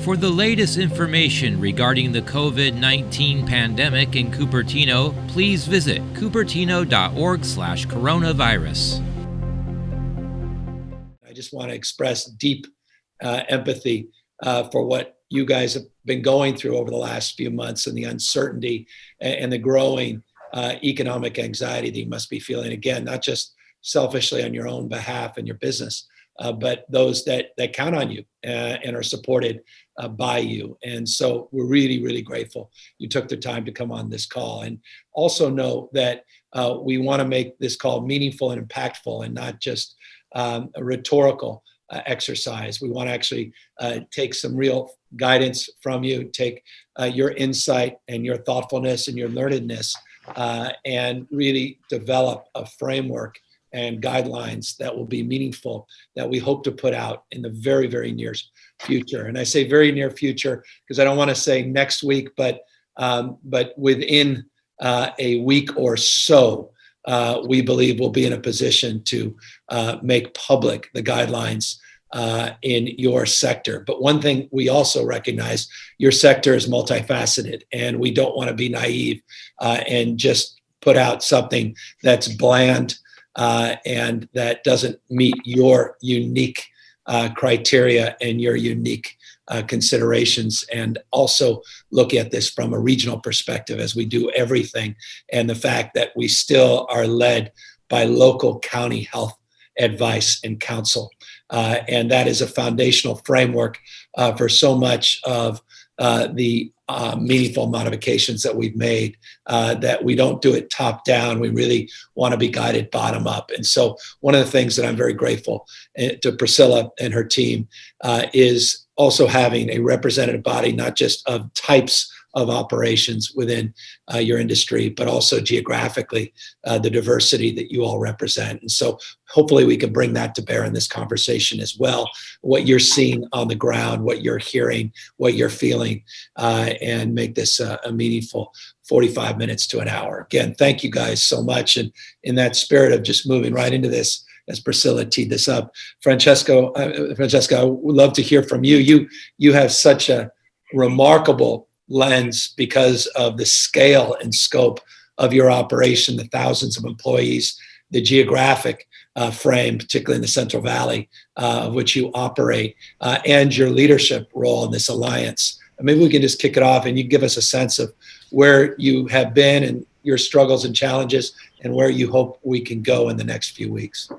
For the latest information regarding the COVID-19 pandemic in Cupertino, please visit cupertino.org/coronavirus. I just want to express deep empathy for what you guys have been going through over the last few months, and the uncertainty and the growing economic anxiety that you must be feeling. Again, not just selfishly on your own behalf and your business, but those that count on you and are supported by you. And so we're really, really grateful you took the time to come on this call. And also know that we want to make this call meaningful and impactful, and not just a rhetorical exercise. We want to actually take some real guidance from you, take your insight and your thoughtfulness and your learnedness, and really develop a framework and guidelines that will be meaningful, that we hope to put out in the very, very near future. And I say very near future because I don't want to say next week, but within a week or so, we believe we'll be in a position to make public the guidelines in your sector. But one thing we also recognize, your sector is multifaceted, and we don't want to be naive and just put out something that's bland and that doesn't meet your unique criteria and your unique considerations, and also look at this from a regional perspective as we do everything, and the fact that we still are led by local county health advice and counsel. And that is a foundational framework for so much of the meaningful modifications that we've made, that we don't do it top down. We really want to be guided bottom up. And so one of the things that I'm very grateful to Priscilla and her team is also having a representative body, not just of types of operations within your industry, but also geographically, the diversity that you all represent. And so hopefully we can bring that to bear in this conversation as well, what you're seeing on the ground, what you're hearing, what you're feeling, and make this a meaningful 45 minutes to an hour. Again, thank you guys so much. And in that spirit of just moving right into this, as Priscilla teed this up, Francesca, I would love to hear from you. You have such a remarkable lens because of the scale and scope of your operation, the thousands of employees, the geographic frame, particularly in the Central Valley, of which you operate, and your leadership role in this alliance. Maybe we can just kick it off and you give us a sense of where you have been and your struggles and challenges, and where you hope we can go in the next few weeks.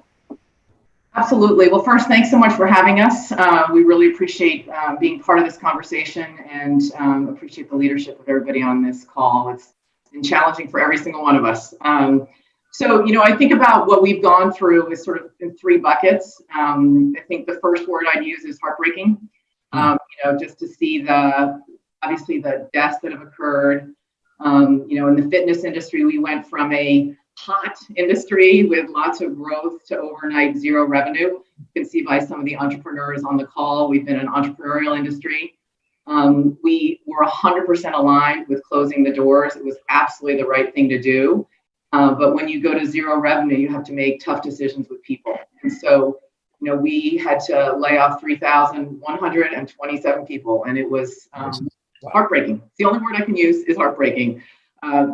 Absolutely. Well, first, thanks so much for having us. We really appreciate being part of this conversation, and appreciate the leadership of everybody on this call. It's been challenging for every single one of us. So, I think about what we've gone through is sort of in three buckets. I think the first word I'd use is heartbreaking. Just to see obviously the deaths that have occurred. In the fitness industry, we went from a hot industry with lots of growth to overnight zero revenue. You can see by some of the entrepreneurs on the call, we've been an entrepreneurial industry. We were 100% aligned with closing the doors. It was absolutely the right thing to do. But when you go to zero revenue, you have to make tough decisions with people. And so, we had to lay off 3,127 people, and it was heartbreaking. The only word I can use is heartbreaking.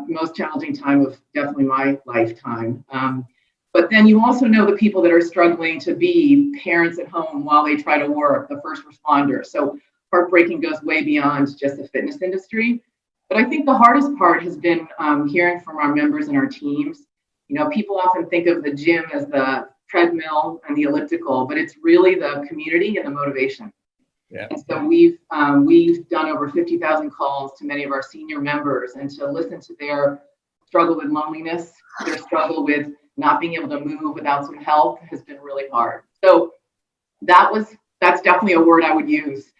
Most challenging time of definitely my lifetime. But then you also know the people that are struggling to be parents at home while they try to work, the first responders. So heartbreaking goes way beyond just the fitness industry. But I think the hardest part has been hearing from our members and our teams. People often think of the gym as the treadmill and the elliptical, but it's really the community and the motivation. Yeah. And so we've done over 50,000 calls to many of our senior members, and to listen to their struggle with loneliness, their struggle with not being able to move without some help has been really hard. So that's definitely a word I would use.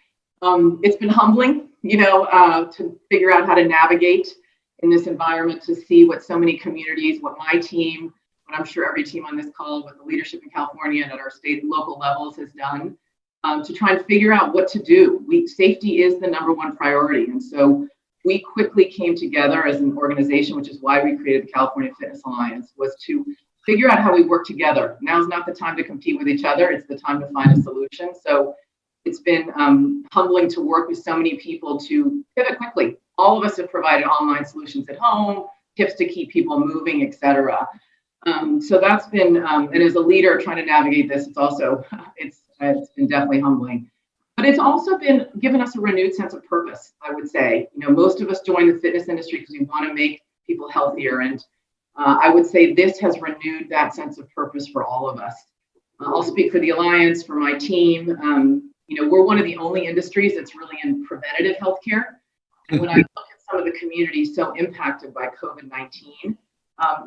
It's been humbling, to figure out how to navigate in this environment, to see what so many communities, what my team, what I'm sure every team on this call, what the leadership in California and at our state and local levels has done. To try and figure out what to do. Safety is the number one priority. And so we quickly came together as an organization, which is why we created the California Fitness Alliance, was to figure out how we work together. Now's not the time to compete with each other. It's the time to find a solution. So It's been humbling to work with so many people to pivot quickly. All of us have provided online solutions at home, tips to keep people moving, et cetera. So that's been, and as a leader trying to navigate this, it's been definitely humbling. But it's also been given us a renewed sense of purpose, I would say. Most of us join the fitness industry because we want to make people healthier. And I would say this has renewed that sense of purpose for all of us. I'll speak for the Alliance, for my team. We're one of the only industries that's really in preventative healthcare. And when I look at some of the communities so impacted by COVID-19,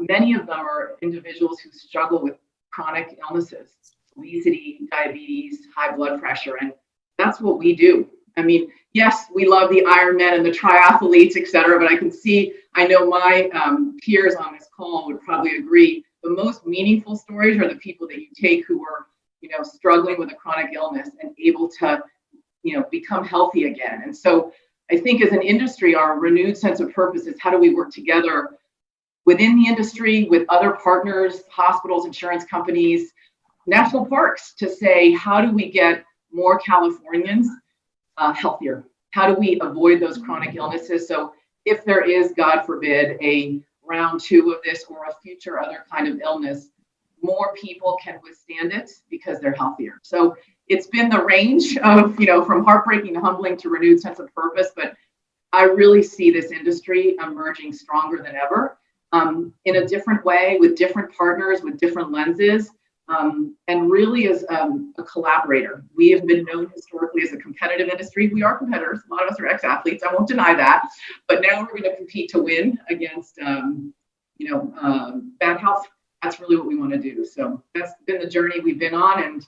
many of them are individuals who struggle with chronic illnesses, obesity, diabetes, high blood pressure, and that's what we do. I mean, yes, we love the Ironmen and the triathletes, et cetera, but I know my peers on this call would probably agree, the most meaningful stories are the people that you take who are, struggling with a chronic illness and able to, become healthy again. And so I think as an industry, our renewed sense of purpose is how do we work together within the industry with other partners, hospitals, insurance companies, national parks, to say, how do we get more Californians healthier? How do we avoid those chronic illnesses? So if there is, God forbid, a round 2 of this or a future other kind of illness, more people can withstand it because they're healthier. So it's been the range of, from heartbreaking to humbling to renewed sense of purpose, but I really see this industry emerging stronger than ever, in a different way, with different partners, with different lenses, and really as a collaborator. We have been known historically as a competitive industry. We are competitors. A lot of us are ex-athletes. I won't deny that. But now we're going to compete to win against, bad health. That's really what we want to do. So that's been the journey we've been on, and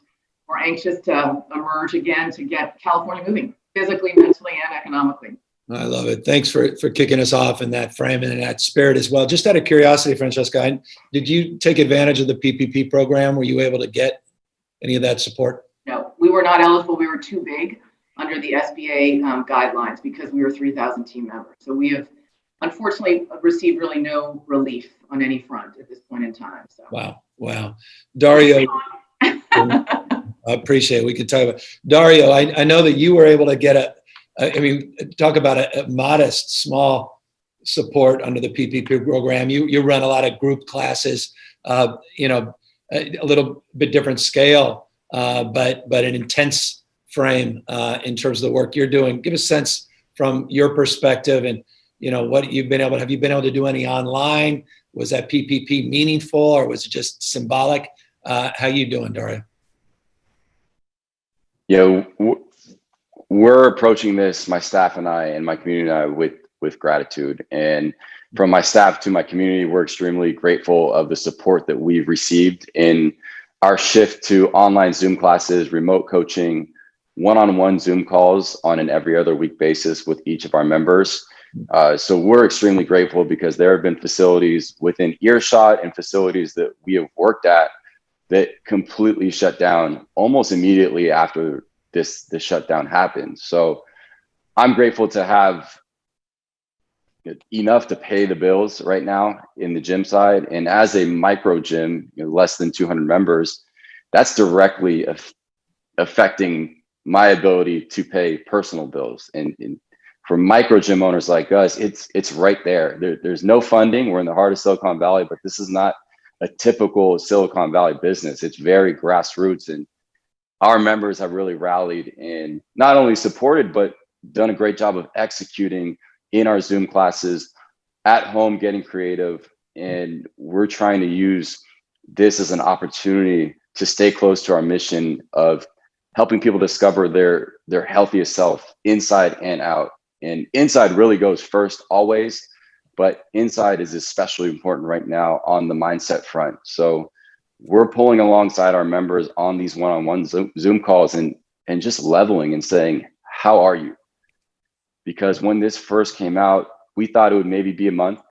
we're anxious to emerge again to get California moving physically, mentally, and economically. I love it. Thanks for kicking us off in that frame and in that spirit as well. Just out of curiosity, Francesca, did you take advantage of the PPP program? Were you able to get any of that support? No, we were not eligible. We were too big under the SBA guidelines because we were 3,000 team members. So we have unfortunately received really no relief on any front at this point in time. So. Wow. Dario, I appreciate it. We could talk about Dario. I know that you were able to get talk about a modest, small support under the PPP program. You run a lot of group classes, a little bit different scale, but an intense frame in terms of the work you're doing. Give a sense from your perspective and, what have you been able to do any online? Was that PPP meaningful or was it just symbolic? How you doing, Dario? Yeah, we're approaching this, my staff and I and my community and I, with gratitude. And from my staff to my community, we're extremely grateful of the support that we've received in our shift to online Zoom classes, remote coaching, one-on-one Zoom calls on an every other week basis with each of our members. So we're extremely grateful because there have been facilities within earshot and facilities that we have worked at that completely shut down almost immediately after this shutdown happened. So I'm grateful to have enough to pay the bills right now in the gym side. And as a micro gym, less than 200 members, that's directly affecting my ability to pay personal bills. And for micro gym owners like us, it's right there. There's no funding. We're in the heart of Silicon Valley, but this is not a typical Silicon Valley business. It's very grassroots, and our members have really rallied and not only supported, but done a great job of executing in our Zoom classes at home, getting creative. And we're trying to use this as an opportunity to stay close to our mission of helping people discover their healthiest self inside and out. And inside really goes first always, but inside is especially important right now on the mindset front. So we're pulling alongside our members on these one-on-one Zoom calls and just leveling and saying, how are you? Because when this first came out, we thought it would maybe be a month.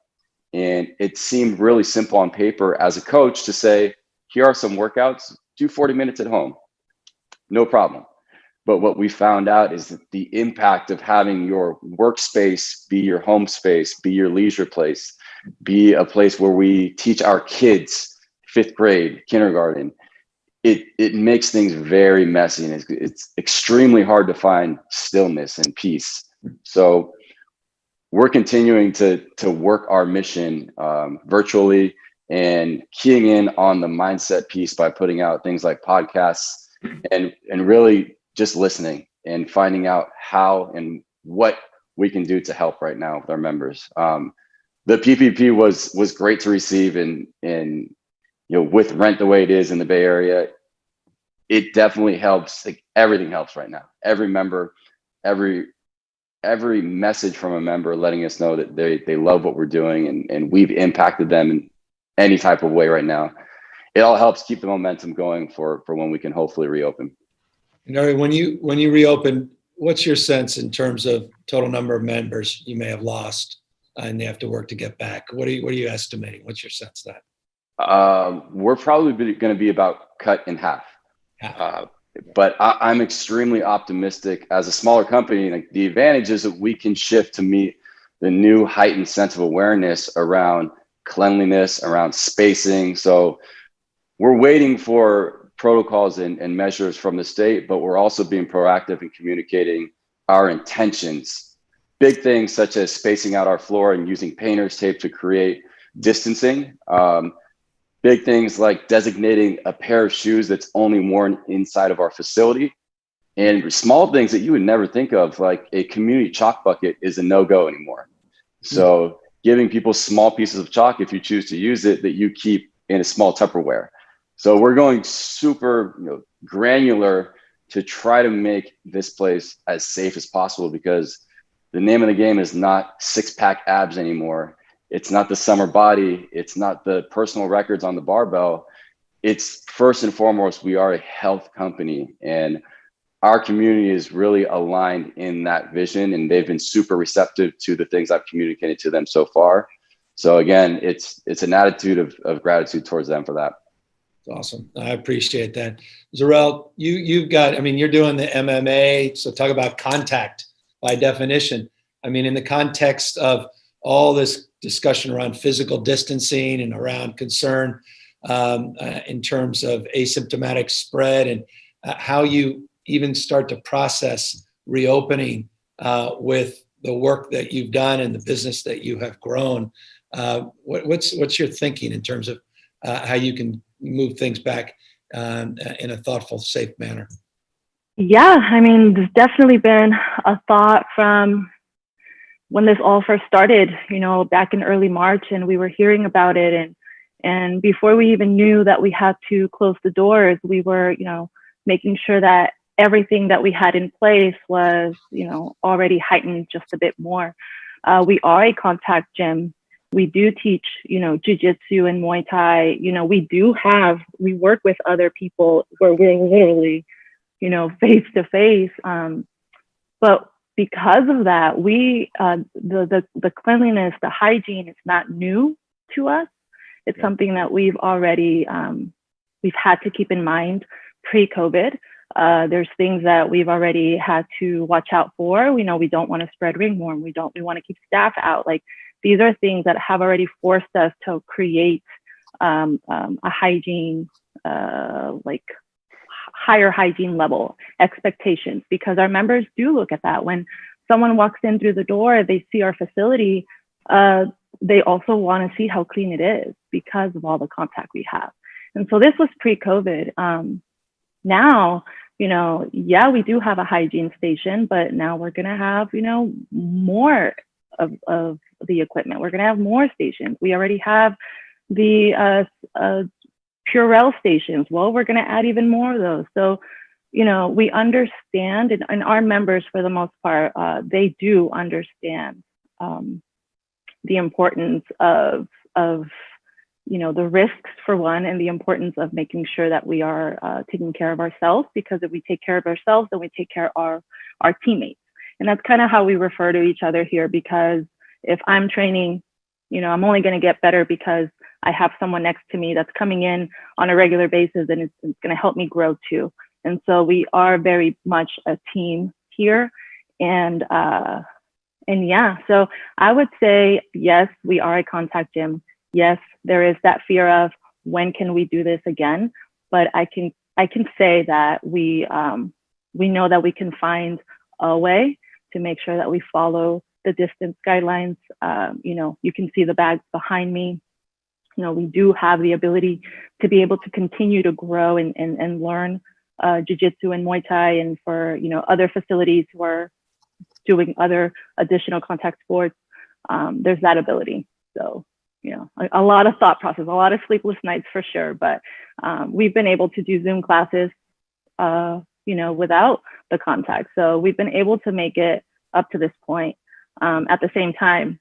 And it seemed really simple on paper as a coach to say, here are some workouts, do 40 minutes at home, no problem. But what we found out is that the impact of having your workspace be your home space, be your leisure place, be a place where we teach our kids, 5th grade, kindergarten, it makes things very messy, and it's extremely hard to find stillness and peace. So we're continuing to work our mission virtually and keying in on the mindset piece by putting out things like podcasts and really just listening and finding out how and what we can do to help right now with our members. The PPP was great to receive, and with rent the way it is in the Bay Area, it definitely helps. Like, everything helps right now. Every member, every message from a member letting us know that they love what we're doing, and we've impacted them in any type of way right now. It all helps keep the momentum going for when we can hopefully reopen. Nuri, when you reopen, what's your sense in terms of total number of members you may have lost and they have to work to get back? What are you estimating? What's your sense of that? We're probably going to be about cut in half. But I'm extremely optimistic. As a smaller company, like, the advantage is that we can shift to meet the new heightened sense of awareness around cleanliness, around spacing. So we're waiting for protocols and measures from the state, but we're also being proactive in communicating our intentions. Big things such as spacing out our floor and using painter's tape to create distancing. Big things like designating a pair of shoes that's only worn inside of our facility, and small things that you would never think of, like a community chalk bucket is a no-go anymore. So giving people small pieces of chalk, if you choose to use it, that you keep in a small Tupperware. So we're going super granular to try to make this place as safe as possible, because the name of the game is not six-pack abs anymore. It's not the summer body. It's not the personal records on the barbell. It's first and foremost, we are a health company, and our community is really aligned in that vision, and they've been super receptive to the things I've communicated to them so far. So again, it's an attitude of gratitude towards them for that. Awesome. I appreciate that. Zarel, you've got, you're doing the MMA, so talk about contact by definition. In the context of all this discussion around physical distancing and around concern in terms of asymptomatic spread, and how you even start to process reopening with the work that you've done and the business that you have grown. What's your thinking in terms of how you can move things back in a thoughtful, safe manner? Yeah, there's definitely been a thought from when this all first started, back in early March, and we were hearing about it. And before we even knew that we had to close the doors, we were, making sure that everything that we had in place was, already heightened just a bit more. We are a contact gym. We do teach, jujitsu and Muay Thai. We work with other people where we're literally, face to face. But because of that, the cleanliness, the hygiene is not new to us. It's something that we've already, we've had to keep in mind pre-COVID. There's things that we've already had to watch out for. We know we don't want to spread ringworm. We want to keep staff out. Like, these are things that have already forced us to create a hygiene, higher hygiene level expectations, because our members do look at that. When someone walks in through the door, they see our facility, they also want to see how clean it is because of all the contact we have. And so this was pre-COVID. Now, we do have a hygiene station, but now we're going to have, more of the equipment. We're going to have more stations. We already have the Purell stations. Well, we're going to add even more of those. So, we understand, and our members, for the most part, they do understand the importance of the risks, for one, and the importance of making sure that we are taking care of ourselves, because if we take care of ourselves, then we take care of our teammates. And that's kind of how we refer to each other here, because if I'm training, I'm only going to get better because I have someone next to me that's coming in on a regular basis, and it's going to help me grow too. And so we are very much a team here. And yeah, so I would say, yes, we are a contact gym. Yes, there is that fear of when can we do this again? But I can I can say that we know that we can find a way to make sure that we follow the distance guidelines. You can see the bags behind me. We do have the ability to be able to continue to grow and learn jiu-jitsu and Muay Thai, and for other facilities who are doing other additional contact sports, there's that ability. So a lot of thought process, a lot of sleepless nights for sure, but we've been able to do Zoom classes without the contact. So we've been able to make it up to this point. At the same time,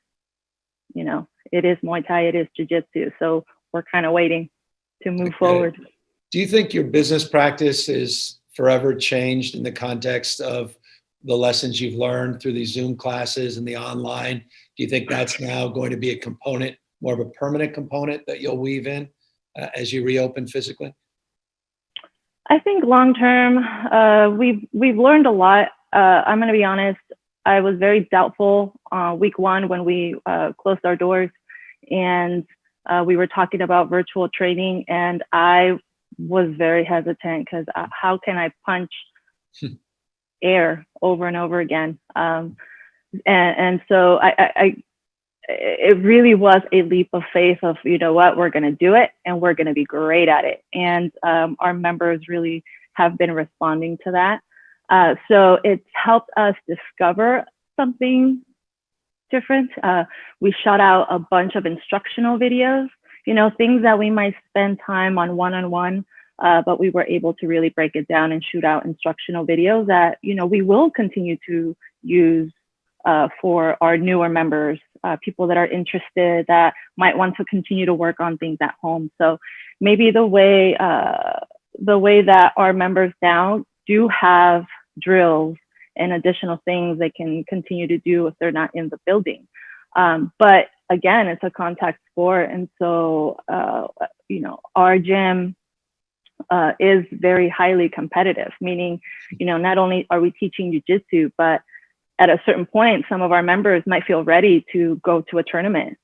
it is Muay Thai, it is jiu-jitsu, so we're kind of waiting to move forward. Do you think your business practice is forever changed in the context of the lessons you've learned through these Zoom classes and the online? Do you think that's now going to be a component, more of a permanent component that you'll weave in as you reopen physically? I think long term, we've learned a lot. I'm going to be honest. I was very doubtful week one when we closed our doors, and we were talking about virtual training, and I was very hesitant because how can I punch air over and over again? And so it really was a leap of faith of, we're going to do it and we're going to be great at it. And our members really have been responding to that. So it's helped us discover something different. We shot out a bunch of instructional videos, things that we might spend time on one-on-one, but we were able to really break it down and shoot out instructional videos that, we will continue to use for our newer members, people that are interested, that might want to continue to work on things at home. So maybe the way that our members now do have drills and additional things they can continue to do if they're not in the building. But again, it's a contact sport. And so, our gym is very highly competitive, meaning, not only are we teaching jiu-jitsu, but at a certain point, some of our members might feel ready to go to a tournament,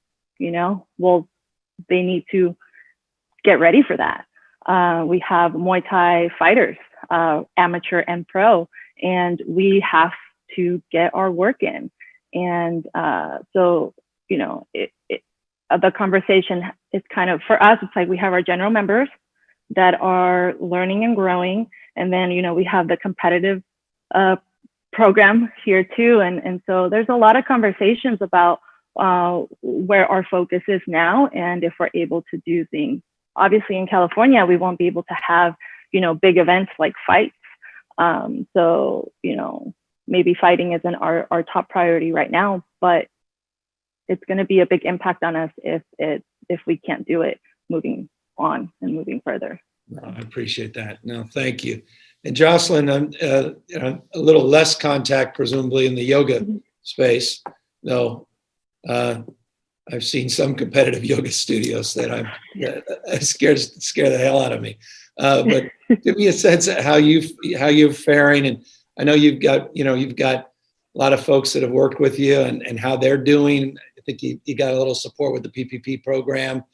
well, they need to get ready for that. We have Muay Thai fighters, amateur and pro, and we have to get our work in. And so, the conversation is kind of, for us, it's like we have our general members that are learning and growing. And then, we have the competitive program here too. And so there's a lot of conversations about where our focus is now and if we're able to do things. Obviously in California, we won't be able to have, big events like fights. So, maybe fighting isn't our top priority right now, but it's going to be a big impact on us if we can't do it moving on and moving further. No, I appreciate that. No, thank you. And Jocelyn, a little less contact, presumably in the yoga space, though. I've seen some competitive yoga studios that scare the hell out of me. But give me a sense of how you're faring, and I know you've got a lot of folks that have worked with you and how they're doing. I think you got a little support with the PPP program.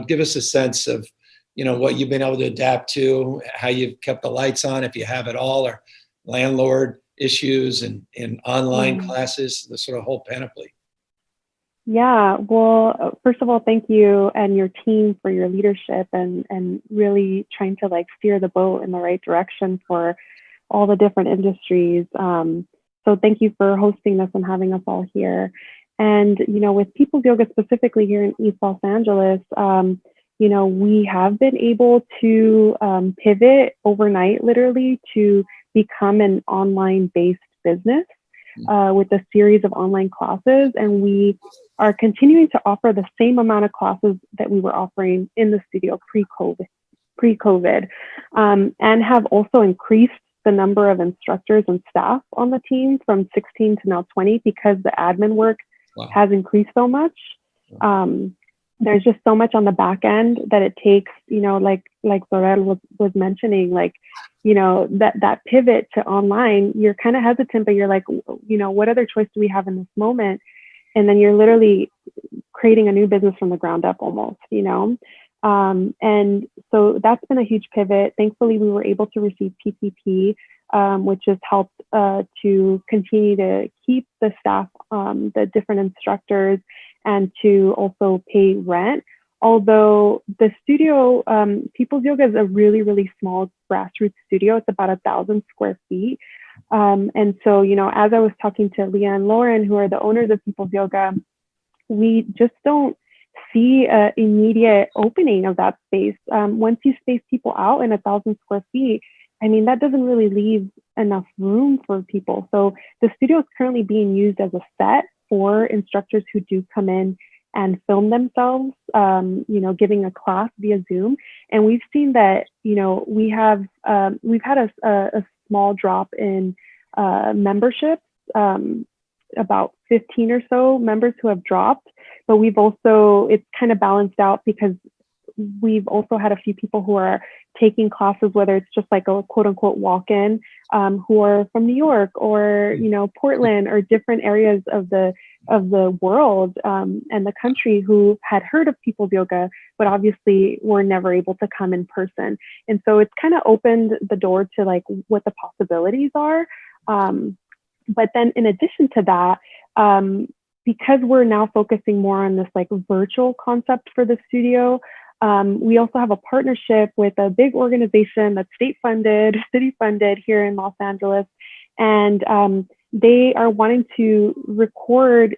Give us a sense of what you've been able to adapt to, how you've kept the lights on, if you have at all, or landlord issues and online classes, the sort of whole panoply. Yeah, well, first of all, thank you and your team for your leadership and really trying to steer the boat in the right direction for all the different industries. So thank you for hosting us and having us all here. And, with People's Yoga specifically here in East Los Angeles, we have been able to pivot overnight, literally, to become an online-based business with a series of online classes. And we are continuing to offer the same amount of classes that we were offering in the studio pre-COVID, and have also increased the number of instructors and staff on the team from 16 to now 20 because the admin work has increased so much. There's just so much on the back end that it takes, like Zorel was mentioning, that pivot to online, you're kind of hesitant, but you're like, what other choice do we have in this moment? And then you're literally creating a new business from the ground up almost, And so that's been a huge pivot. Thankfully, we were able to receive PPP, which has helped to continue to keep the staff, the different instructors, and to also pay rent. Although the studio, People's Yoga is a really, really small grassroots studio. It's about 1,000 square feet. And so, as I was talking to Leah and Lauren, who are the owners of People's Yoga, we just don't see an immediate opening of that space. Once you space people out in 1,000 square feet, I mean, that doesn't really leave enough room for people. So the studio is currently being used as a set for instructors who do come in and film themselves, giving a class via Zoom. And we've seen that, we've had a small drop in memberships, about 15 or so members who have dropped, but it's kind of balanced out because we've also had a few people who are taking classes, whether it's just like a quote unquote walk-in, who are from New York or, Portland or different areas of the world and the country who had heard of People's Yoga, but obviously were never able to come in person. And so it's kind of opened the door to like what the possibilities are. But then in addition to that, because we're now focusing more on this like virtual concept for the studio, we also have a partnership with a big organization that's state funded, city funded here in Los Angeles. And they are wanting to record,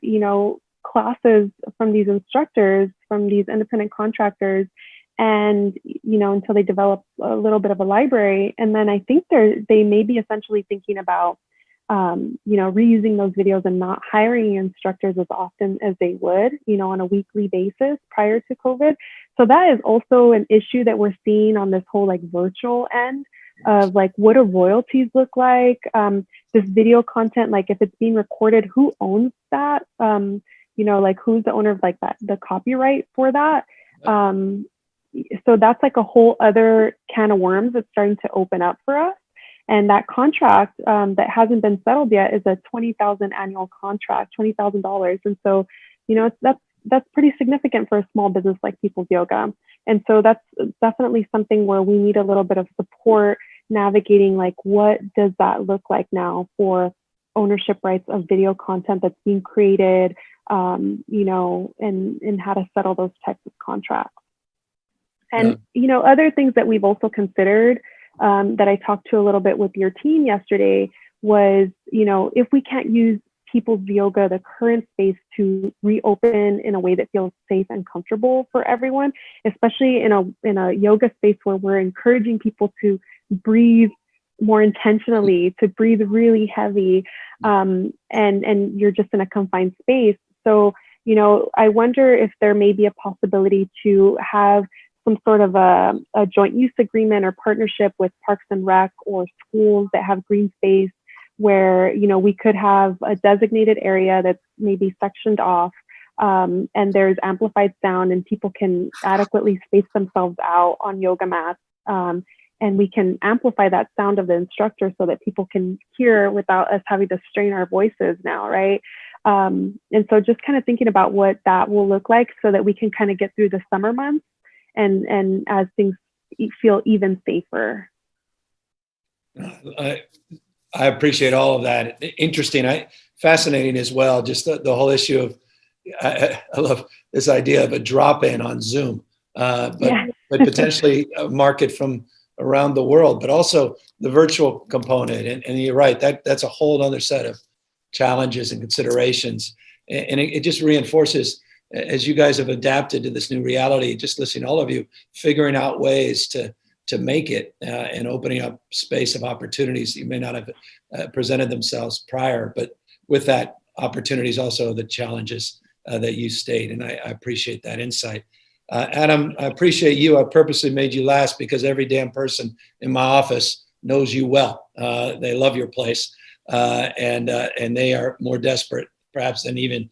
classes from these instructors, from these independent contractors, and, until they develop a little bit of a library. And then I think they may be essentially thinking about, reusing those videos and not hiring instructors as often as they would, on a weekly basis prior to COVID. So that is also an issue that we're seeing on this whole like virtual end of like, what do royalties look like? This video content, like if it's being recorded, who owns that? Like who's the owner of like that, the copyright for that? So that's like a whole other can of worms that's starting to open up for us. And that contract that hasn't been settled yet is a $20,000 annual contract, $20,000. And so, that's pretty significant for a small business like People's Yoga. And so that's definitely something where we need a little bit of support navigating, like, what does that look like now for ownership rights of video content that's being created, and how to settle those types of contracts. And, other things that we've also considered that I talked to a little bit with your team yesterday was, if we can't use People's Yoga, the current space, to reopen in a way that feels safe and comfortable for everyone, especially in a yoga space where we're encouraging people to breathe more intentionally, to breathe really heavy, and you're just in a confined space. So, I wonder if there may be a possibility to have some sort of a joint use agreement or partnership with Parks and Rec or schools that have green space where, we could have a designated area that's maybe sectioned off, and there's amplified sound and people can adequately space themselves out on yoga mats. And we can amplify that sound of the instructor so that people can hear without us having to strain our voices now, right? And so just kind of thinking about what that will look like so that we can kind of get through the summer months and as things feel even safer. I appreciate all of that. Interesting, fascinating as well. Just the whole issue of, I love this idea of a drop-in on Zoom, but potentially a market from around the world, but also the virtual component. And you're right, that's a whole other set of challenges and considerations. And it just reinforces, as you guys have adapted to this new reality, just listening to all of you, figuring out ways to make it and opening up space of opportunities that you may not have presented themselves prior. But with that, opportunities also the challenges that you state. And I appreciate that insight. Adam, I appreciate you. I purposely made you last because every damn person in my office knows you well. They love your place, and they are more desperate perhaps than even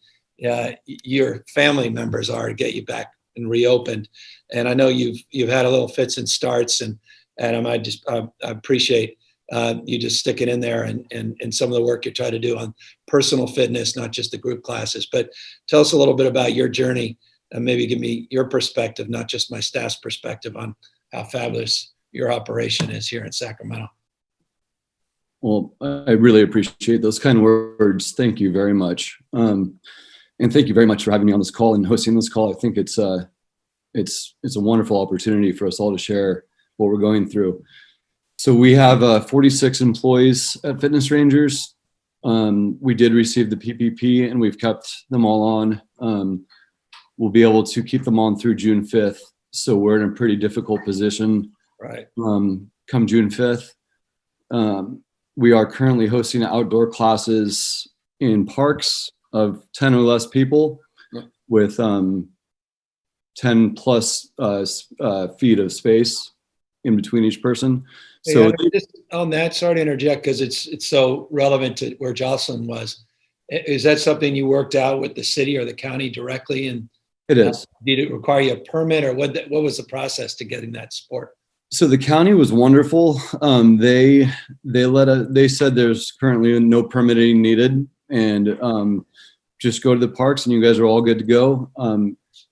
your family members are to get you back and reopened. And I know you've had a little fits and starts, and Adam, I appreciate you just sticking in there and some of the work you try to do on personal fitness, not just the group classes. But tell us a little bit about your journey maybe give me your perspective, not just my staff's perspective, on how fabulous your operation is here in Sacramento. Well, I really appreciate those kind words. Thank you very much. And thank you very much for having me on this call and hosting this call. I think it's a wonderful opportunity for us all to share what we're going through. So we have 46 employees at Fitness Rangers. We did receive the PPP and we've kept them all on. We'll be able to keep them on through June 5th. So we're in a pretty difficult position. Right. Come June 5th. We are currently hosting outdoor classes in parks of 10 or less people with 10 plus feet of space in between each person. So hey, just on that, sorry to interject because it's so relevant to where Jocelyn was. Is that something you worked out with the city or the county directly? And it is. Did it require you a permit, or what was the process to getting that support? So the county was wonderful. They said there's currently no permitting needed, and just go to the parks and you guys are all good to go.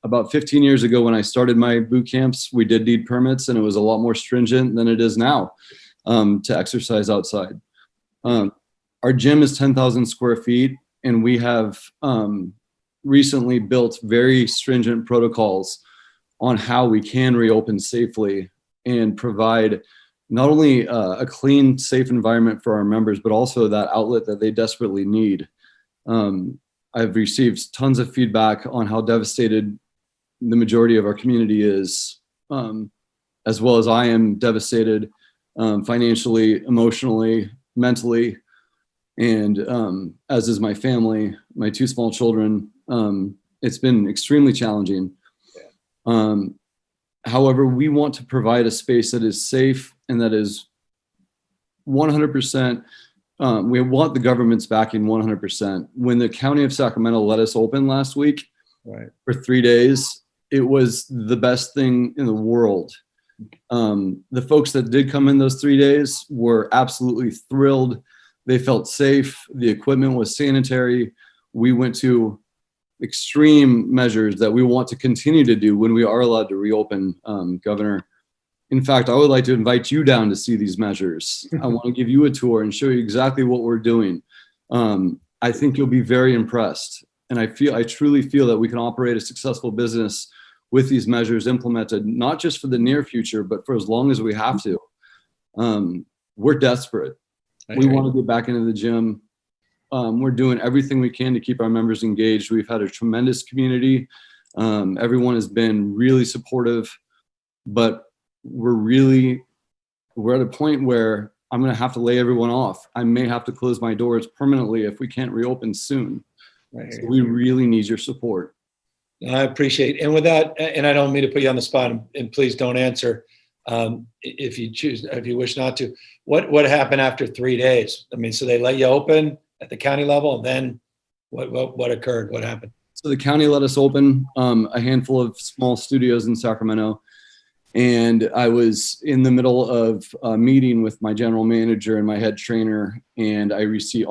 About 15 years ago, when I started my boot camps, we did need permits, and it was a lot more stringent than it is now to exercise outside. Our gym is 10,000 square feet, and we have recently built very stringent protocols on how we can reopen safely and provide not only a clean, safe environment for our members, but also that outlet that they desperately need. I've received tons of feedback on how devastated the majority of our community is, as well as I am devastated financially, emotionally, mentally, and as is my family, my 2 small children. It's been extremely challenging. However, we want to provide a space that is safe and that is 100%. We want the government's backing 100%. When the county of Sacramento let us open last week for 3 days, it was the best thing in the world. The folks that did come in those 3 days were absolutely thrilled. They felt safe. The equipment was sanitary. We went to extreme measures that we want to continue to do when we are allowed to reopen, Governor. In fact, I would like to invite you down to see these measures. I want to give you a tour and show you exactly what we're doing. I think you'll be very impressed. And I truly feel that we can operate a successful business with these measures implemented, not just for the near future, but for as long as we have to. We're desperate. We want to get back into the gym. We're doing everything we can to keep our members engaged. We've had a tremendous community. Everyone has been really supportive, but we're at a point where I'm going to have to lay everyone off. I may have to close my doors permanently if we can't reopen soon. So we really need your support. I appreciate it. And with that, and I don't mean to put you on the spot, and please don't answer if you wish not to. What happened after 3 days? I mean, so they let you open at the county level, and then what occurred? What happened? So the county let us open a handful of small studios in Sacramento. And I was in the middle of a meeting with my general manager and my head trainer, and I received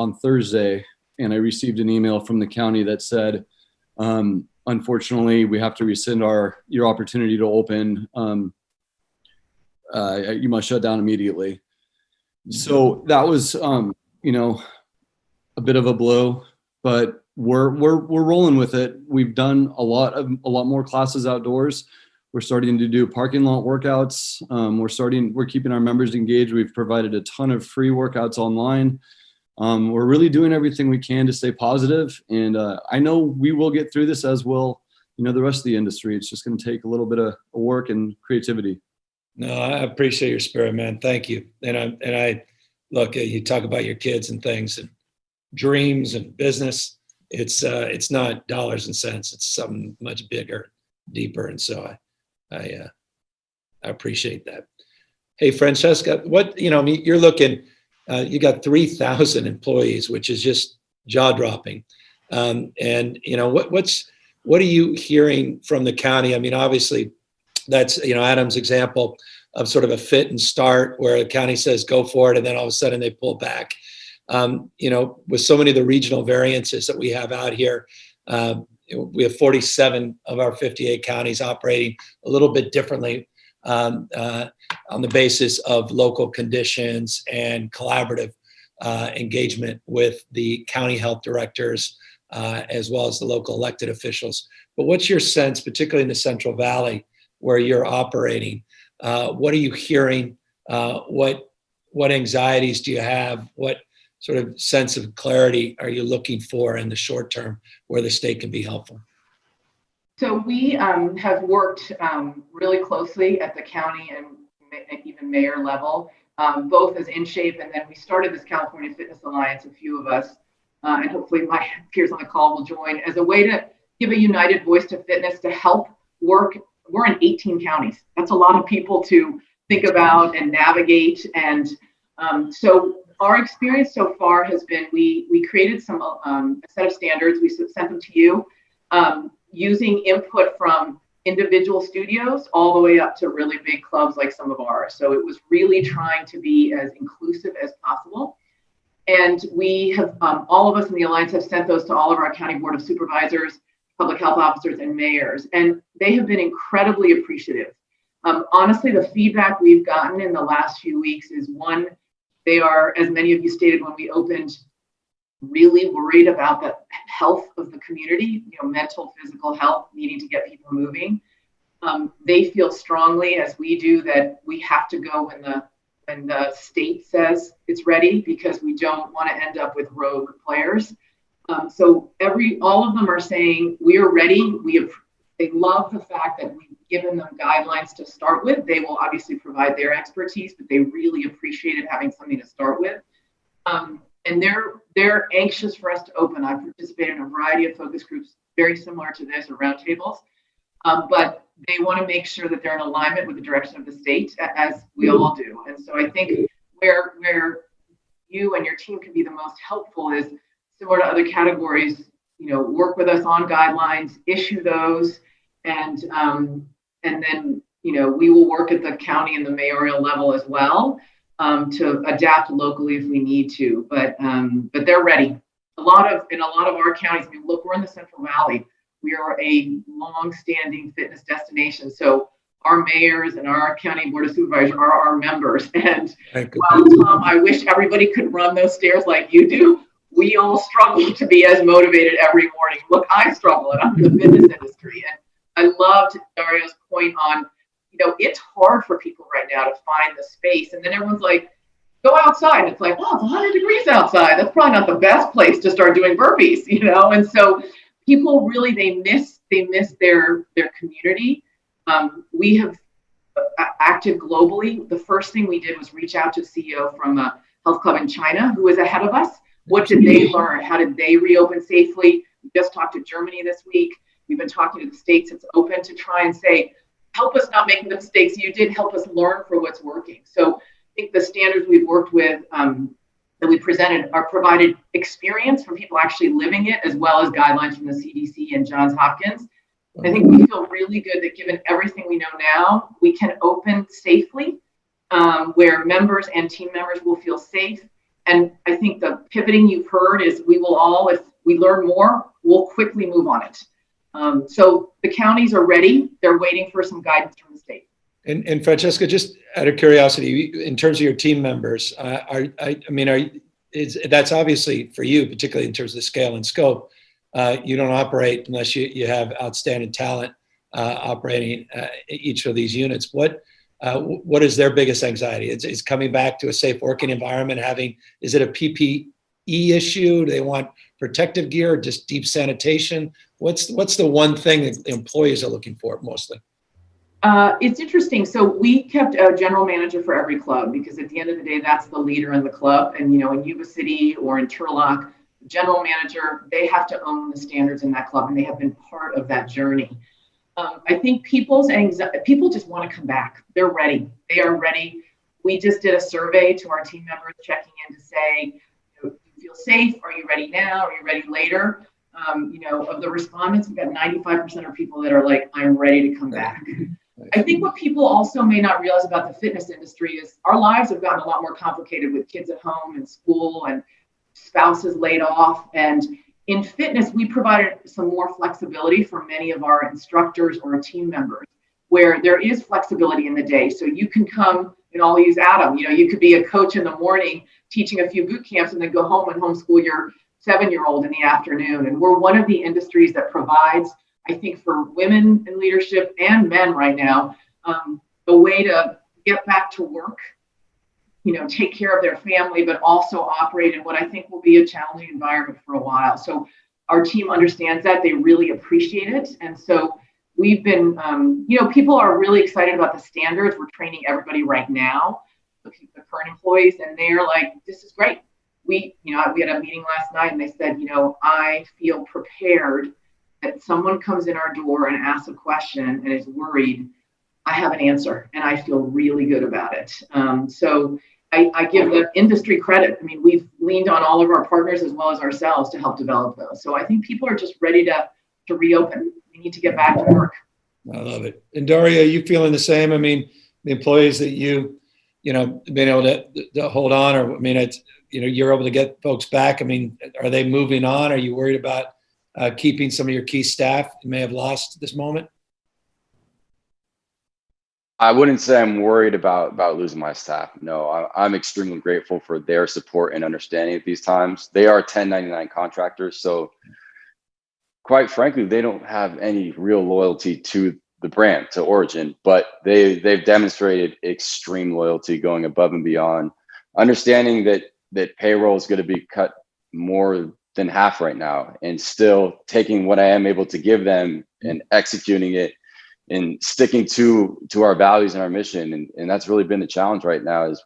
an email from the county that said, unfortunately, we have to rescind your opportunity to open. You must shut down immediately. So that was, a bit of a blow, but we're rolling with it. We've done a lot more classes outdoors. We're starting to do parking lot workouts. We're keeping our members engaged. We've provided a ton of free workouts online. We're really doing everything we can to stay positive. And I know we will get through this, as will, the rest of the industry. It's just going to take a little bit of work and creativity. No, I appreciate your spirit, man. Thank you. And I look, you talk about your kids and things and dreams and business. It's not dollars and cents. It's something much bigger, deeper. And so I appreciate that. Hey, Francesca, you're looking, you got 3,000 employees, which is just jaw dropping. And what are you hearing from the county? I mean, obviously that's, Adam's example of sort of a fit and start where the county says, go for it. And then all of a sudden they pull back. With so many of the regional variances that we have out here, we have 47 of our 58 counties operating a little bit differently on the basis of local conditions and collaborative engagement with the county health directors, as well as the local elected officials. But what's your sense, particularly in the Central Valley where you're operating? What are you hearing? What anxieties do you have? What sort of sense of clarity are you looking for in the short term where the state can be helpful? So we have worked really closely at the county and even mayor level, both as InShape, and then we started this California Fitness Alliance, a few of us, and hopefully my peers on the call will join, as a way to give a united voice to fitness to help work. We're in 18 counties. That's a lot of people to think about and navigate. And so our experience so far has been, we created a set of standards. We sent them to you, using input from individual studios all the way up to really big clubs like some of ours. So it was really trying to be as inclusive as possible. And we have, all of us in the Alliance have sent those to all of our county board of supervisors, public health officers, and mayors. And they have been incredibly appreciative. Honestly, the feedback we've gotten in the last few weeks is, one, they are, as many of you stated when we opened, really worried about the health of the community, mental, physical health, needing to get people moving. They feel strongly, as we do, that we have to go when the state says it's ready, because we don't want to end up with rogue players. So all of them are saying we are ready. They love the fact that we've given them guidelines to start with. They will obviously provide their expertise, but they really appreciated having something to start with. And they're anxious for us to open. I've participated in a variety of focus groups very similar to this, or roundtables, but they want to make sure that they're in alignment with the direction of the state, as we all do. And so I think where you and your team can be the most helpful is similar to other categories. Work with us on guidelines, issue those, and then we will work at the county and the mayoral level as well, to adapt locally if we need to. But they're ready. In a lot of our counties, look, we're in the Central Valley. We are a long-standing fitness destination. So our mayors and our county board of supervisors are our members. And while, Tom, I wish everybody could run those stairs like you do, we all struggle to be as motivated every morning. Look, I struggle, and I'm in the fitness industry. And I loved Dario's point on, it's hard for people right now to find the space. And then everyone's like, go outside. And it's like, well, it's 100 degrees outside. That's probably not the best place to start doing burpees, And so people really, they miss their community. We have acted globally. The first thing we did was reach out to a CEO from a health club in China who was ahead of us. What did they learn? How did they reopen safely? We just talked to Germany this week. We've been talking to the states that's open to try and say, help us not make the mistakes you did, help us learn for what's working. So I think the standards we've worked with, that we presented, are provided experience from people actually living it, as well as guidelines from the CDC and Johns Hopkins. I think we feel really good that given everything we know now, we can open safely, where members and team members will feel safe. And I think the pivoting you've heard is we will all, if we learn more, we'll quickly move on it. So the counties are ready. They're waiting for some guidance from the state. And Francesca, just out of curiosity, in terms of your team members, that's obviously for you, particularly in terms of the scale and scope. You don't operate unless you have outstanding talent operating each of these units. What is their biggest anxiety? It's coming back to a safe working environment. Is it a PPE issue? Do they want protective gear, or just deep sanitation? What's the one thing that the employees are looking for mostly? It's interesting. So we kept a general manager for every club, because at the end of the day, that's the leader in the club. And in Yuba City or in Turlock, general manager, they have to own the standards in that club, and they have been part of that journey. I think people just want to come back. They're ready. They are ready. We just did a survey to our team members, checking in to say, do you feel safe? Are you ready now? Are you ready later? Of the respondents, we've got 95% of people that are like, I'm ready to come back. I think what people also may not realize about the fitness industry is our lives have gotten a lot more complicated with kids at home and school and spouses laid off. And In fitness, we provided some more flexibility for many of our instructors or team members, where there is flexibility in the day. So you can come, and I'll use Adam, you could be a coach in the morning teaching a few boot camps and then go home and homeschool your 7-year-old in the afternoon. And we're one of the industries that provides, I think, for women in leadership and men right now, a way to get back to work, take care of their family, but also operate in what I think will be a challenging environment for a while. So our team understands that. They really appreciate it. And so we've been, people are really excited about the standards. We're training everybody right now, the current employees, and they're like, this is great. We had a meeting last night and they said, I feel prepared that someone comes in our door and asks a question and is worried. I have an answer and I feel really good about it. So I give the industry credit. I mean, we've leaned on all of our partners as well as ourselves to help develop those. So I think people are just ready to reopen. We need to get back to work. I love it. And Daria, are you feeling the same? I mean, the employees that been able to hold on, or you're able to get folks back. I mean, are they moving on? Are you worried about keeping some of your key staff you may have lost at this moment? I wouldn't say I'm worried about losing my staff. No, I'm extremely grateful for their support and understanding at these times. They are 1099 contractors, so quite frankly, they don't have any real loyalty to the brand, to Origin, but they've demonstrated extreme loyalty, going above and beyond, understanding that payroll is going to be cut more than half right now, and still taking what I am able to give them and executing it and sticking to our values and our mission. And that's really been the challenge right now, is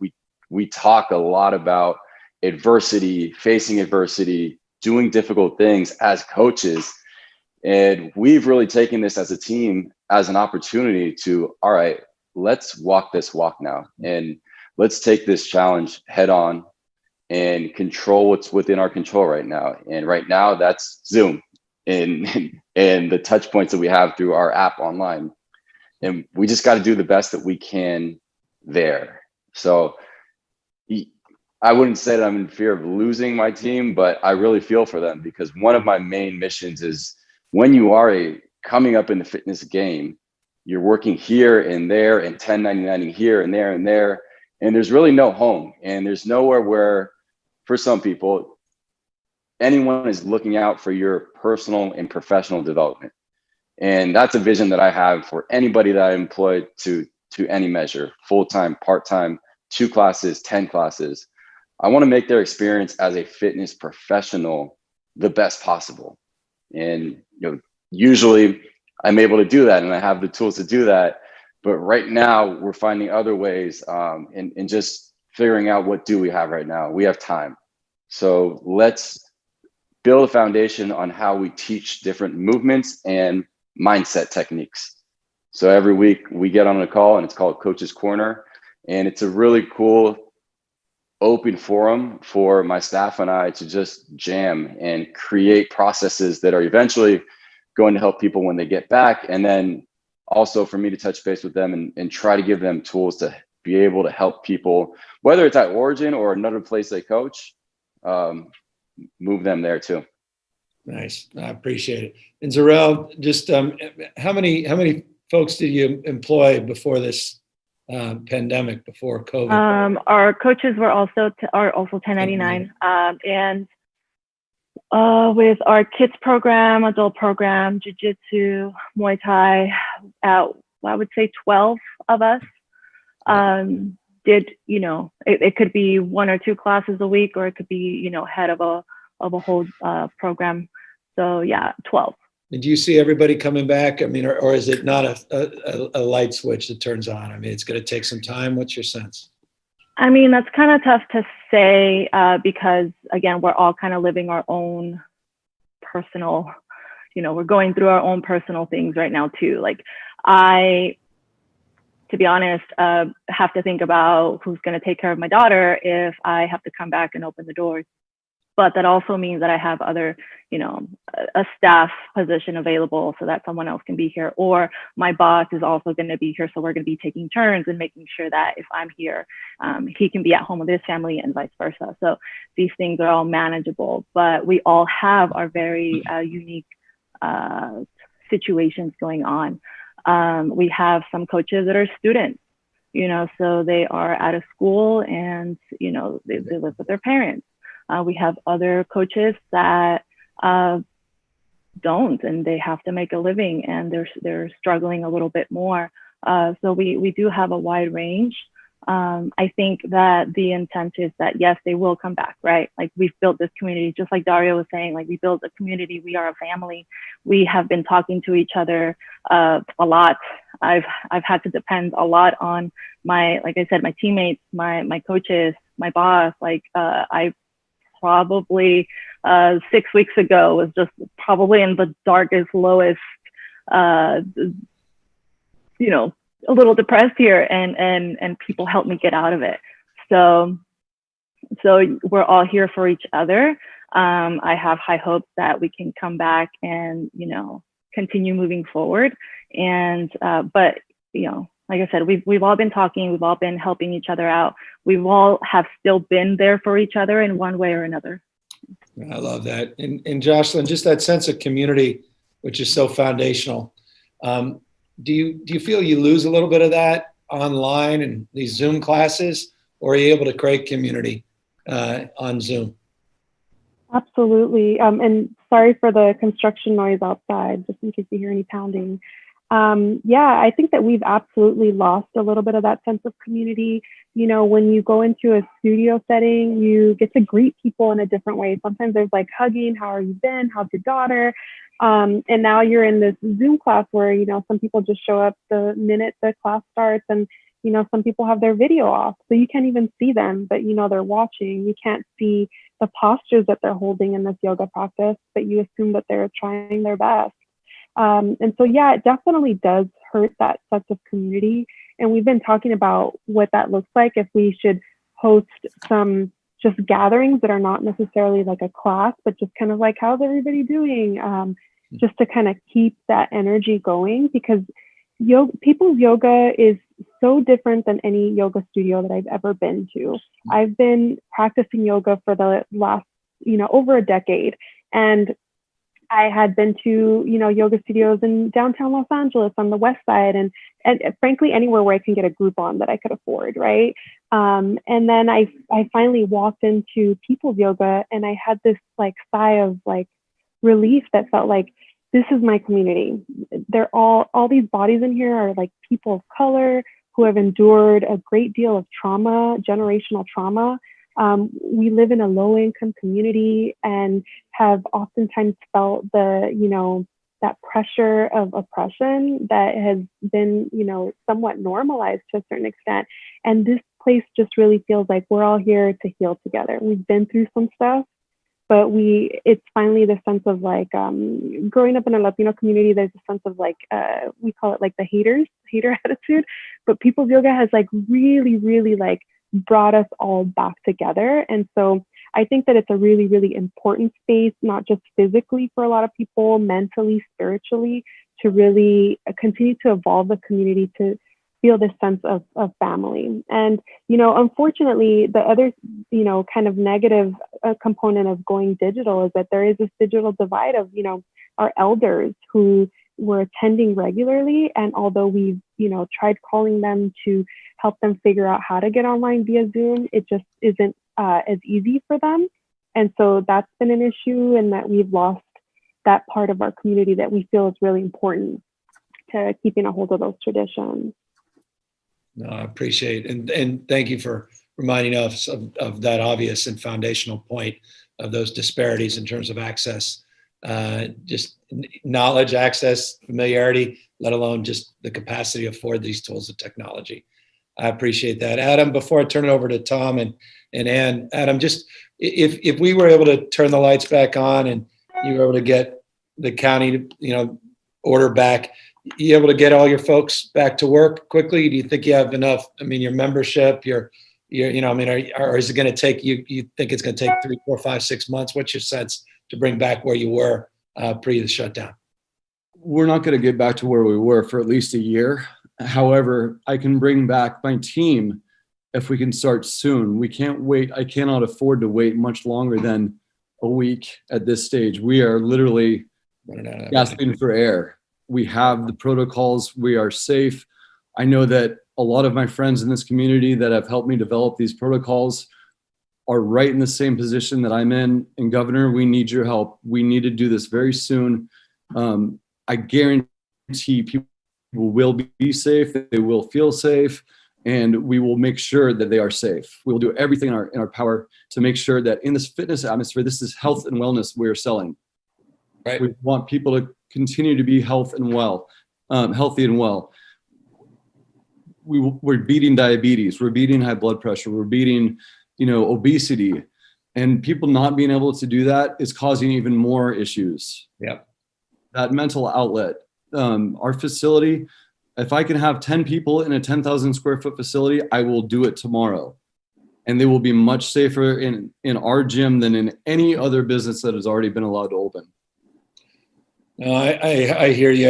we talk a lot about adversity, facing adversity, doing difficult things as coaches. And we've really taken this as a team as an opportunity to, all right, let's walk this walk now. And let's take this challenge head on and control what's within our control right now. And right now that's Zoom and the touch points that we have through our app online. And we just got to do the best that we can there. So I wouldn't say that I'm in fear of losing my team, but I really feel for them, because one of my main missions is, when you are coming up in the fitness game, you're working here and there and 1099ing here and there and there, and there's really no home, and there's nowhere where, for some people, anyone is looking out for your personal and professional development. And that's a vision that I have for anybody that I employ to any measure, full-time, part-time, 2 classes, 10 classes. I want to make their experience as a fitness professional the best possible. And usually I'm able to do that, and I have the tools to do that. But right now we're finding other ways, and just figuring out, what do we have right now? We have time. So let's build a foundation on how we teach different movements and mindset techniques. So every week we get on a call, and it's called Coach's Corner. And it's a really cool open forum for my staff and I to just jam and create processes that are eventually going to help people when they get back. And then also for me to touch base with them and try to give them tools to be able to help people, whether it's at Origin or another place they coach, move them there too. Nice. I appreciate it. And Zarel, just how many folks did you employ before this pandemic, before COVID? Our coaches were also 1099, and with our kids program, adult program, jiu-jitsu, Muay Thai, I would say 12 of us did, it could be 1 or 2 classes a week, or it could be, head of a whole program. So yeah, 12. And do you see everybody coming back? I mean, or is it not a light switch that turns on? I mean, it's going to take some time. What's your sense? I mean, that's kind of tough to say because, again, we're all kind of living our own personal, we're going through our own personal things right now too. Like to be honest, have to think about who's going to take care of my daughter if I have to come back and open the doors. But that also means that I have other, a staff position available so that someone else can be here, or my boss is also going to be here. So we're going to be taking turns and making sure that if I'm here, he can be at home with his family and vice versa. So these things are all manageable, but we all have our very unique situations going on. We have some coaches that are students, so they are out of school and, they live with their parents. We have other coaches that don't, and they have to make a living, and they're struggling a little bit more. So we do have a wide range. I think that the intent is that, yes, they will come back, right? Like, we've built this community, just like Dario was saying, like, we built a community. We are a family. We have been talking to each other a lot. I've had to depend a lot on like I said, my teammates, my coaches, my boss. Like, I probably 6 weeks ago was just probably in the darkest, lowest, a little depressed here, and people helped me get out of it. So we're all here for each other. I have high hopes that we can come back and, continue moving forward. And, but, like I said, we've all been talking, we've all been helping each other out. We've all have still been there for each other in one way or another. I love that. And Jocelyn, just that sense of community, which is so foundational. Do you feel you lose a little bit of that online and these Zoom classes, or are you able to create community on Zoom? Absolutely. And sorry for the construction noise outside, just in case you hear any pounding. Yeah, I think that we've absolutely lost a little bit of that sense of community. When you go into a studio setting, you get to greet people in a different way. Sometimes there's like hugging, how are you been? How's your daughter? And now you're in this Zoom class where, some people just show up the minute the class starts, and, some people have their video off. So you can't even see them, but, they're watching. You can't see the postures that they're holding in this yoga practice, but you assume that they're trying their best. And so, yeah, it definitely does hurt that sense of community. And we've been talking about what that looks like, if we should host some just gatherings that are not necessarily like a class, but just kind of like, how's everybody doing? Just to kind of keep that energy going, because people's yoga is so different than any yoga studio that I've ever been to. I've been practicing yoga for the last, over a decade. And I had been to, yoga studios in downtown Los Angeles on the west side, and frankly, anywhere where I can get a Groupon that I could afford, right? And then I finally walked into people's yoga, and I had this like sigh of like relief that felt like, this is my community. They're all these bodies in here are like people of color who have endured a great deal of trauma, generational trauma. We live in a low-income community and have oftentimes felt that pressure of oppression that has been, somewhat normalized to a certain extent. And this place just really feels like we're all here to heal together. We've been through some stuff, but it's finally the sense of like, growing up in a Latino community, there's a sense of like, we call it like the hater attitude, but people's yoga has like really, really like brought us all back together. And so I think that it's a really, really important space, not just physically for a lot of people, mentally, spiritually, to really continue to evolve the community to feel this sense of family. And, unfortunately, the other, kind of negative component of going digital is that there is this digital divide of, our elders who were attending regularly. And although we've, tried calling them to help them figure out how to get online via Zoom, it just isn't as easy for them. And so that's been an issue, and that we've lost that part of our community that we feel is really important to keeping a hold of those traditions. No, I appreciate it. And thank you for reminding us of that obvious and foundational point of those disparities in terms of access, just knowledge, access, familiarity, let alone just the capacity to afford these tools of technology. I appreciate that. Adam, before I turn it over to Tom and Ann, Adam, just if we were able to turn the lights back on and you were able to get the county, order back, you able to get all your folks back to work quickly? Do you think you have enough? I mean, your membership, your I mean, or is it going to take you think it's going to take 3, 4, 5, 6 months? What's your sense to bring back where you were pre the shutdown? We're not going to get back to where we were for at least a year. However, I can bring back my team if we can start soon. We can't wait. I cannot afford to wait much longer than a week at this stage. We are literally gasping for air. We have the protocols. We are safe. I know that a lot of my friends in this community that have helped me develop these protocols are right in the same position that I'm in. And Governor, we need your help. We need to do this very soon. I guarantee people will be safe. They will feel safe, and we will make sure that they are safe. We will do everything in our power to make sure that in this fitness atmosphere, this is health and wellness we're selling. Right. We want people to continue to be healthy and well. We're beating diabetes. We're beating high blood pressure. We're beating, obesity, and people not being able to do that is causing even more issues. Yep. That mental outlet, our facility, if I can have 10 people in a 10,000 square foot facility, I will do it tomorrow. And they will be much safer in our gym than in any other business that has already been allowed to open. No, I hear you.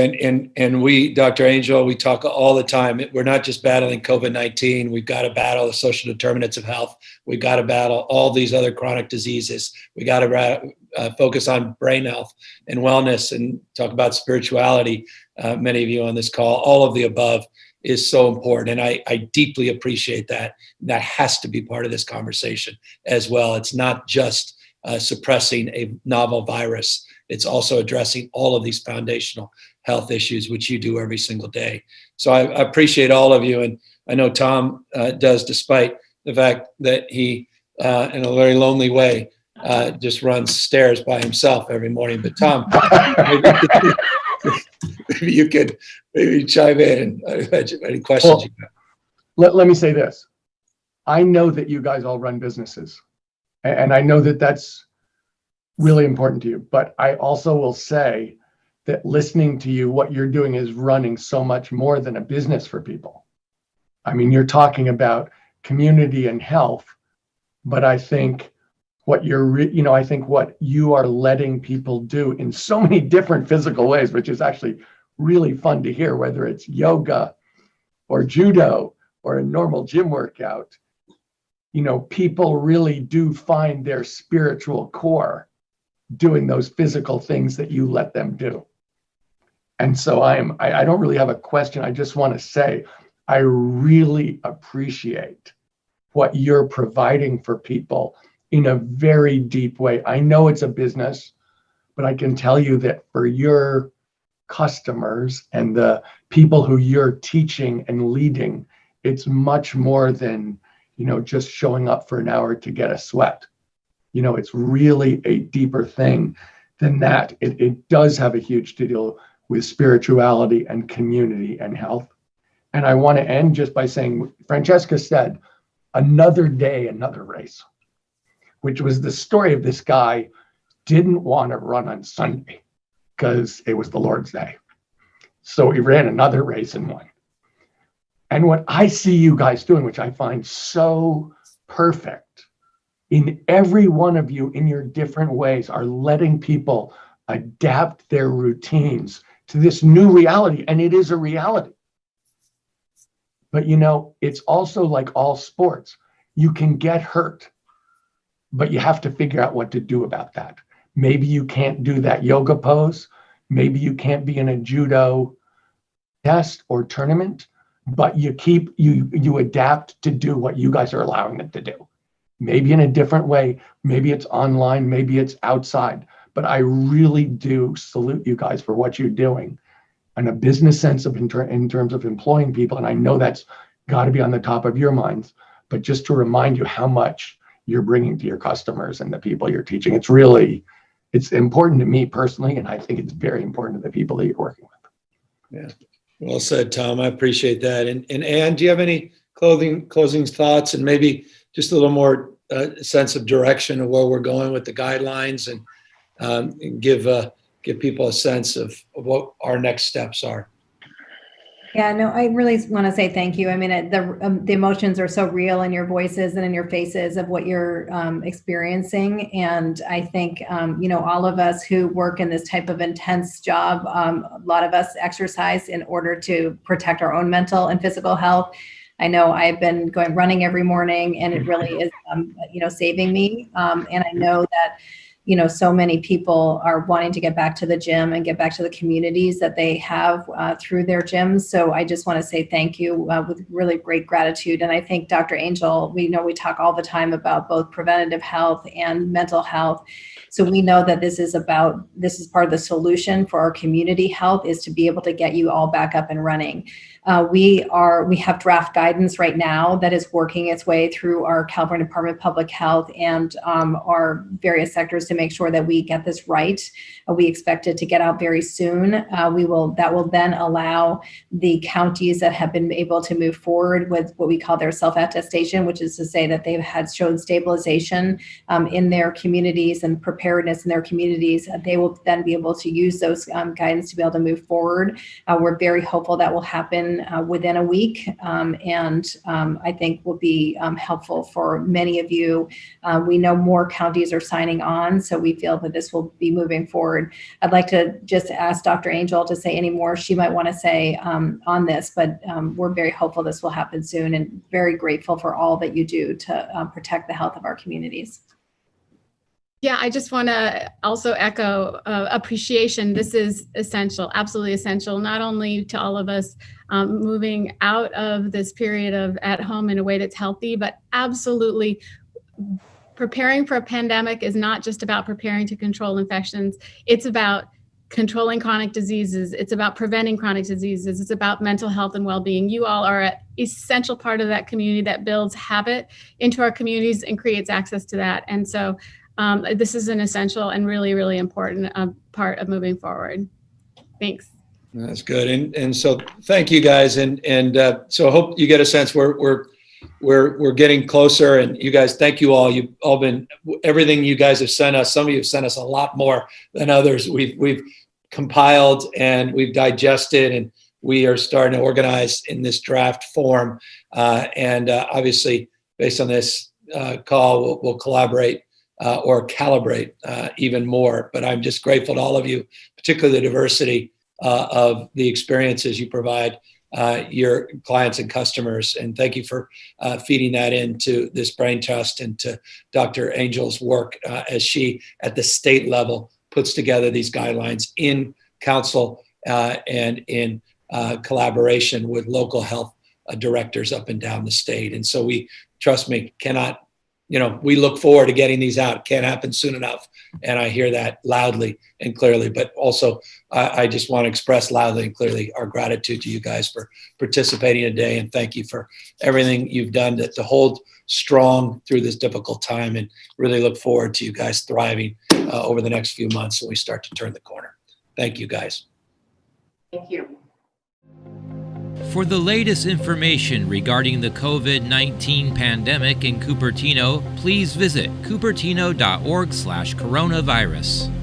And we, Dr. Angel, we talk all the time. We're not just battling COVID-19. We've got to battle the social determinants of health. We've got to battle all these other chronic diseases. We got to focus on brain health and wellness and talk about spirituality. Many of you on this call, all of the above is so important. And I deeply appreciate that. That has to be part of this conversation as well. It's not just suppressing a novel virus. It's also addressing all of these foundational health issues, which you do every single day. So I appreciate all of you. And I know Tom does, despite the fact that he, in a very lonely way, just runs stairs by himself every morning. But Tom, maybe you could chime in and any questions you have. Let me say this. I know that you guys all run businesses, and I know that that's really important to you. But I also will say that listening to you, what you're doing is running so much more than a business for people. I mean, you're talking about community and health, but I think what I think what you are letting people do in so many different physical ways, which is actually really fun to hear, whether it's yoga or judo or a normal gym workout, people really do find their spiritual core doing those physical things that you let them do. And so I don't really have a question. I just want to say, I really appreciate what you're providing for people in a very deep way. I know it's a business, but I can tell you that for your customers and the people who you're teaching and leading, it's much more than, just showing up for an hour to get a sweat. It's really a deeper thing than that. It does have a huge to deal with spirituality and community and health. And I want to end just by saying, Francesca said, another day, another race, which was the story of this guy didn't want to run on Sunday because it was the Lord's Day. So he ran another race and won. And what I see you guys doing, which I find so perfect, in every one of you in your different ways are letting people adapt their routines to this new reality. And it is a reality. But it's also like all sports. You can get hurt, but you have to figure out what to do about that. Maybe you can't do that yoga pose. Maybe you can't be in a judo test or tournament, but you adapt to do what you guys are allowing it to do. Maybe in a different way, maybe it's online, maybe it's outside, but I really do salute you guys for what you're doing in a business sense in terms of employing people. And I know that's got to be on the top of your minds, but just to remind you how much you're bringing to your customers and the people you're teaching. It's important to me personally, and I think it's very important to the people that you're working with. Yeah, well said, Tom. I appreciate that. And Ann, do you have any closing thoughts and maybe just a little more sense of direction of where we're going with the guidelines and give people a sense of what our next steps are? Yeah, no, I really want to say thank you. I mean, the emotions are so real in your voices and in your faces of what you're experiencing. And I think, all of us who work in this type of intense job, a lot of us exercise in order to protect our own mental and physical health. I know I've been running every morning, and it really is, saving me. And I know that so many people are wanting to get back to the gym and get back to the communities that they have through their gyms. So I just want to say thank you with really great gratitude. And I think Dr. Angel, we talk all the time about both preventative health and mental health. So we know that this is part of the solution for our community health, is to be able to get you all back up and running. We have draft guidance right now that is working its way through our California Department of Public Health and our various sectors to make sure that we get this right. We expect it to get out very soon. That will then allow the counties that have been able to move forward with what we call their self-attestation, which is to say that they've shown stabilization in their communities and preparedness in their communities. They will then be able to use those guidance to be able to move forward. We're very hopeful that will happen within a week, and I think will be helpful for many of you. We know more counties are signing on, so we feel that this will be moving forward. I'd like to just ask Dr. Angel to say any more she might want to say on this, but we're very hopeful this will happen soon, and very grateful for all that you do to protect the health of our communities. Yeah, I just want to also echo appreciation. This is essential, absolutely essential, not only to all of us moving out of this period of at home in a way that's healthy, but absolutely preparing for a pandemic is not just about preparing to control infections. It's about controlling chronic diseases. It's about preventing chronic diseases. It's about mental health and well-being. You all are an essential part of that community that builds habit into our communities and creates access to that. And so this is an essential and really, really important part of moving forward. Thanks. That's good. And so thank you guys. And so I hope you get a sense we're getting closer, and you guys, thank you all. You've all been, everything you guys have sent us. Some of you have sent us a lot more than others. We've compiled and we've digested, and we are starting to organize in this draft form. And obviously, based on this call, we'll collaborate or calibrate even more. But I'm just grateful to all of you, particularly the diversity of the experiences you provide your clients and customers. And thank you for feeding that into this brain trust and to Dr. Angel's work as she, at the state level, puts together these guidelines in council and in collaboration with local health directors up and down the state. And so we, trust me, we look forward to getting these out. It can't happen soon enough. And I hear that loudly and clearly, but also I just want to express loudly and clearly our gratitude to you guys for participating today. And thank you for everything you've done to hold strong through this difficult time, and really look forward to you guys thriving over the next few months when we start to turn the corner. Thank you guys. Thank you. For the latest information regarding the COVID-19 pandemic in Cupertino, please visit cupertino.org/coronavirus.